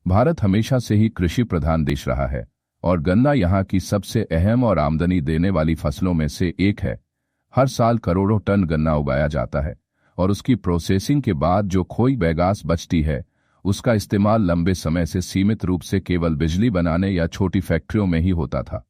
भारत हमेशा से ही कृषि प्रधान देश रहा है और गन्ना यहाँ की सबसे अहम और आमदनी देने वाली फसलों में से एक है। हर साल करोड़ों टन गन्ना उगाया जाता है और उसकी प्रोसेसिंग के बाद जो खोई बैगास बचती है उसका इस्तेमाल लंबे समय से सीमित रूप से केवल बिजली बनाने या छोटी फैक्ट्रियों में ही होता था।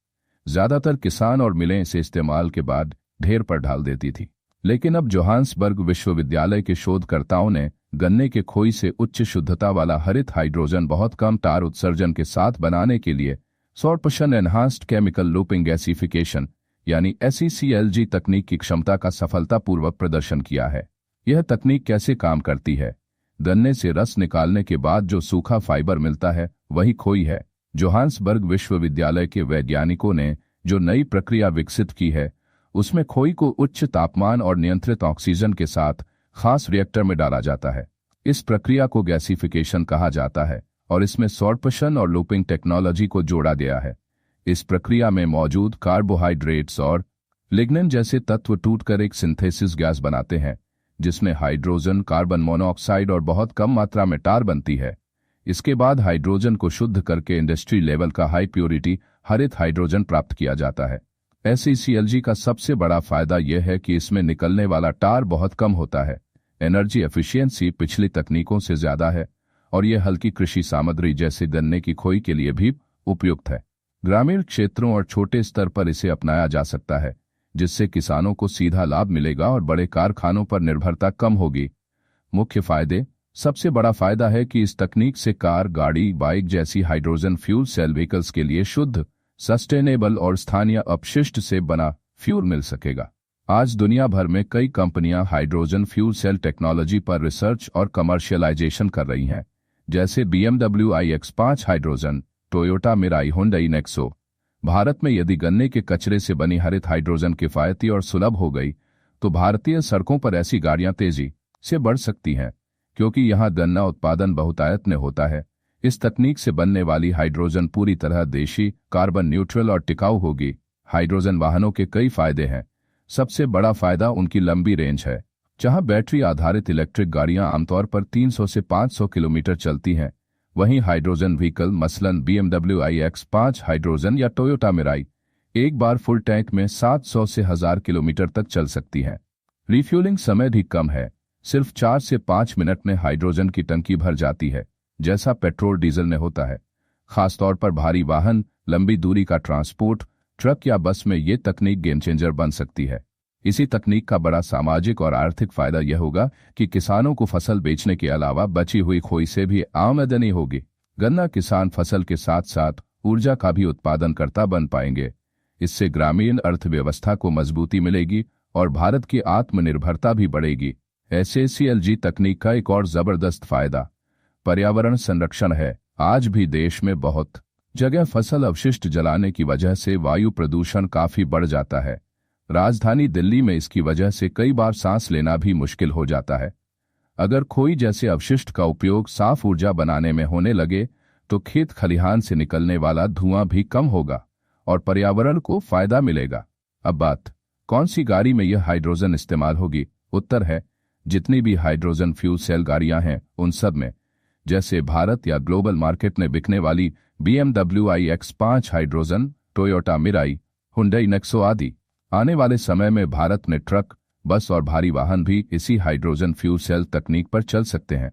ज्यादातर किसान और मिलें इसे इस्तेमाल के बाद ढेर पर ढाल देती थी। लेकिन अब जोहान्सबर्ग विश्वविद्यालय के शोधकर्ताओं ने गन्ने के खोई से उच्च शुद्धता वाला हरित हाइड्रोजन बहुत कम टार उत्सर्जन के साथ बनाने के लिए sorption enhanced chemical looping gasification यानी SECLG तकनीक की क्षमता का सफलतापूर्वक प्रदर्शन किया है। यह तकनीक कैसे काम करती है? गन्ने से रस निकालने के बाद जो सूखा फाइबर मिलता है वही खोई है। जोहान्सबर्ग विश्वविद्यालय के वैज्ञानिकों ने जो नई प्रक्रिया विकसित की है उसमें खोई को उच्च तापमान और नियंत्रित ऑक्सीजन के साथ खास रिएक्टर में डाला जाता है। इस प्रक्रिया को गैसिफिकेशन कहा जाता है और इसमें सॉर्प्शन और लूपिंग टेक्नोलॉजी को जोड़ा गया है। इस प्रक्रिया में मौजूद कार्बोहाइड्रेट्स और लिग्निन जैसे तत्व टूटकर एक सिंथेसिस गैस बनाते हैं जिसमें हाइड्रोजन, कार्बन मोनोऑक्साइड और बहुत कम मात्रा में टार बनती है। इसके बाद हाइड्रोजन को शुद्ध करके इंडस्ट्री लेवल का हाई प्योरिटी हरित हाइड्रोजन प्राप्त किया जाता है। SECLG का सबसे बड़ा फायदा यह है कि इसमें निकलने वाला टार बहुत कम होता है। एनर्जी एफिशिएंसी पिछली तकनीकों से ज्यादा है और यह हल्की कृषि सामग्री जैसे गन्ने की खोई के लिए भी उपयुक्त है। ग्रामीण क्षेत्रों और छोटे स्तर पर इसे अपनाया जा सकता है जिससे किसानों को सीधा लाभ मिलेगा और बड़े कारखानों पर निर्भरता कम होगी। मुख्य फायदे। सबसे बड़ा फायदा है कि इस तकनीक से कार, गाड़ी, बाइक जैसी हाइड्रोजन फ्यूल सेल व्हीकल्स के लिए शुद्ध, सस्टेनेबल और स्थानीय अपशिष्ट से बना फ्यूल मिल सकेगा। आज दुनिया भर में कई कंपनियां हाइड्रोजन फ्यूल सेल टेक्नोलॉजी पर रिसर्च और कमर्शियलाइजेशन कर रही हैं, जैसे BMW iX5 hydrogen, Toyota Mirai, Hyundai Nexo. Bharat में यदि गन्ने के कचरे से बनी हरित हाइड्रोजन किफायती और सुलभ हो गई तो भारतीय सड़कों पर ऐसी गाड़ियां तेजी से बढ़ सकती हैं क्योंकि यहां गन्ना उत्पादन बहुतायत में होता है। इस तकनीक से बनने वाली हाइड्रोजन पूरी तरह देशी, कार्बन न्यूट्रल और टिकाऊ होगी। हाइड्रोजन वाहनों के कई फायदे हैं। सबसे बड़ा फायदा उनकी लंबी रेंज है। जहां बैटरी आधारित इलेक्ट्रिक गाड़ियां आमतौर पर 300 से 500 किलोमीटर चलती हैं, वहीं हाइड्रोजन व्हीकल मसलन BMW iX5 हाइड्रोजन या टोयोटा मिराई एक बार फुल टैंक में 700 से 1000 किलोमीटर तक चल सकती हैं। रिफ्यूलिंग समय भी कम है, सिर्फ 4 से 5 मिनट में हाइड्रोजन की टंकी भर जाती है जैसा पेट्रोल डीजल में होता है। खासतौर पर भारी वाहन, लंबी दूरी का ट्रांसपोर्ट, ट्रक या बस में ये तकनीक गेम चेंजर बन सकती है। इसी तकनीक का बड़ा सामाजिक और आर्थिक फायदा यह होगा कि किसानों को फसल बेचने के अलावा बची हुई खोई से भी आमदनी होगी। गन्ना किसान फसल के साथ साथ ऊर्जा का भी उत्पादनकर्ता बन पाएंगे। इससे ग्रामीण अर्थव्यवस्था को मजबूती मिलेगी और भारत की आत्मनिर्भरता भी बढ़ेगी। SECLG तकनीक का एक और जबरदस्त फायदा पर्यावरण संरक्षण है। आज भी देश में बहुत जगह फसल अवशिष्ट जलाने की वजह से वायु प्रदूषण काफी बढ़ जाता है। राजधानी दिल्ली में इसकी वजह से कई बार सांस लेना भी मुश्किल हो जाता है। अगर खोई जैसे अवशिष्ट का उपयोग साफ ऊर्जा बनाने में होने लगे तो खेत खलिहान से निकलने वाला धुआं भी कम होगा और पर्यावरण को फायदा मिलेगा। अब बात, कौन सी गाड़ी में यह हाइड्रोजन इस्तेमाल होगी? उत्तर है, जितनी भी हाइड्रोजन फ्यूल सेल गाड़ियां हैं उन सब में। जैसे भारत या ग्लोबल मार्केट में बिकने वाली BMW iX5 hydrogen, Toyota Mirai, Hyundai Nexo आदि। आने वाले समय में भारत में ट्रक, बस और भारी वाहन भी इसी हाइड्रोजन फ्यूल सेल तकनीक पर चल सकते हैं।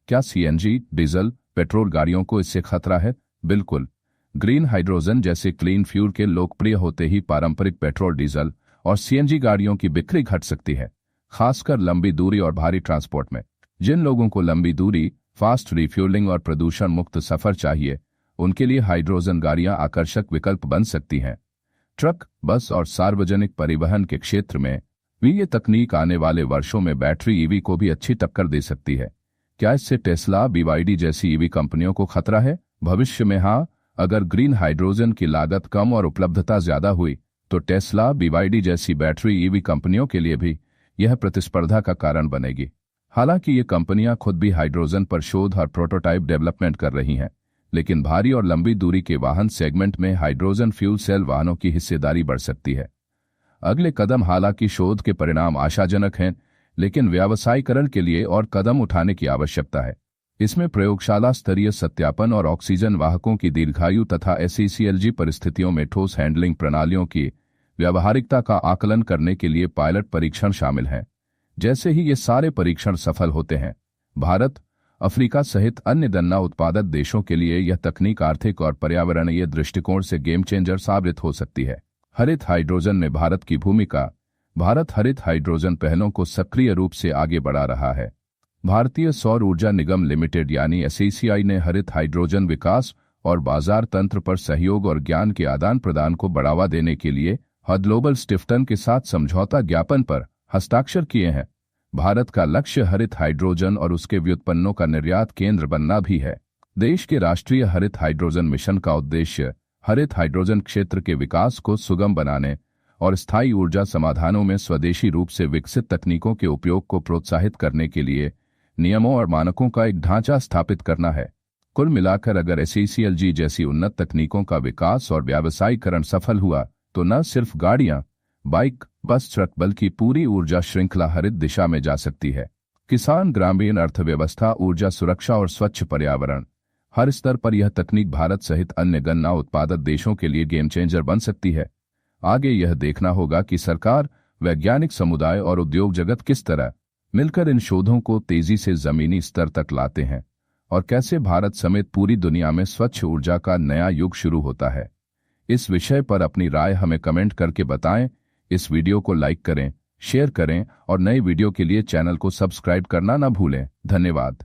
क्या CNG, डीजल, पेट्रोल गाड़ियों को इससे खतरा है? बिल्कुल। ग्रीन हाइड्रोजन जैसे क्लीन फ्यूल के लोकप्रिय होते ही पारंपरिक पेट्रोल, डीजल और CNG गाड़ियों की बिक्री घट सकती है, खासकर लंबी दूरी और भारी ट्रांसपोर्ट में। जिन लोगों को लंबी दूरी, फास्ट रिफ्यूलिंग और प्रदूषण मुक्त सफर चाहिए, उनके लिए हाइड्रोजन गाड़ियां आकर्षक विकल्प बन सकती हैं। ट्रक, बस और सार्वजनिक परिवहन के क्षेत्र में भी ये तकनीक आने वाले वर्षों में बैटरी EV को भी अच्छी टक्कर दे सकती है। क्या इससे टेस्ला, BYD जैसी EV कंपनियों को खतरा है? भविष्य में हाँ। अगर ग्रीन हाइड्रोजन की लागत कम और उपलब्धता ज्यादा हुई तो टेस्ला, BYD जैसी बैटरी EV कंपनियों के लिए भी यह प्रतिस्पर्धा का कारण बनेगी। हालांकि ये कंपनियां खुद भी हाइड्रोजन पर शोध और प्रोटोटाइप डेवलपमेंट कर रही हैं, लेकिन भारी और लंबी दूरी के वाहन सेगमेंट में हाइड्रोजन फ्यूल सेल वाहनों की हिस्सेदारी बढ़ सकती है। अगले कदम, हालांकि शोध के परिणाम आशाजनक हैं, लेकिन व्यावसायीकरण के लिए और कदम उठाने की आवश्यकता है। इसमें प्रयोगशाला स्तरीय सत्यापन और ऑक्सीजन वाहकों की दीर्घायु तथा SCCLG परिस्थितियों में ठोस हैंडलिंग प्रणालियों की व्यावहारिकता का आकलन करने के लिए पायलट परीक्षण शामिल हैं। जैसे ही ये सारे परीक्षण सफल होते हैं, भारत, अफ्रीका सहित अन्य गन्ना उत्पादक देशों के लिए यह तकनीक आर्थिक और पर्यावरणीय दृष्टिकोण से गेम चेंजर साबित हो सकती है। हरित हाइड्रोजन में भारत की भूमिका। भारत हरित हाइड्रोजन पहलों को सक्रिय रूप से आगे बढ़ा रहा है। भारतीय सौर ऊर्जा निगम लिमिटेड यानी SECI ने हरित हाइड्रोजन विकास और बाजार तंत्र पर सहयोग और ज्ञान के आदान प्रदान को बढ़ावा देने के लिए ग्लोबल स्टिफ्टन के साथ समझौता ज्ञापन पर हस्ताक्षर किए हैं। भारत का लक्ष्य हरित हाइड्रोजन और उसके व्युत्पन्नों का निर्यात केंद्र बनना भी है। देश के राष्ट्रीय हरित हाइड्रोजन मिशन का उद्देश्य हरित हाइड्रोजन क्षेत्र के विकास को सुगम बनाने और स्थायी ऊर्जा समाधानों में स्वदेशी रूप से विकसित तकनीकों के उपयोग को प्रोत्साहित करने के लिए नियमों और मानकों का एक ढांचा स्थापित करना है। कुल मिलाकर अगर SCCLG जैसी उन्नत तकनीकों का विकास और व्यावसायीकरण सफल हुआ तो न सिर्फ गाड़ियां, बाइक, बस, ट्रक बल्कि पूरी ऊर्जा श्रृंखला हरित दिशा में जा सकती है। किसान, ग्रामीण अर्थव्यवस्था, ऊर्जा सुरक्षा और स्वच्छ पर्यावरण, हर स्तर पर यह तकनीक भारत सहित अन्य गन्ना उत्पादक देशों के लिए गेम चेंजर बन सकती है। आगे यह देखना होगा कि सरकार, वैज्ञानिक समुदाय और उद्योग जगत किस तरह मिलकर इन शोधों को तेजी से जमीनी स्तर तक लाते हैं और कैसे भारत समेत पूरी दुनिया में स्वच्छ ऊर्जा का नया युग शुरू होता है। इस विषय पर अपनी राय हमें कमेंट करके बताएं। इस वीडियो को लाइक करें, शेयर करें और नए वीडियो के लिए चैनल को सब्सक्राइब करना न भूलें। धन्यवाद।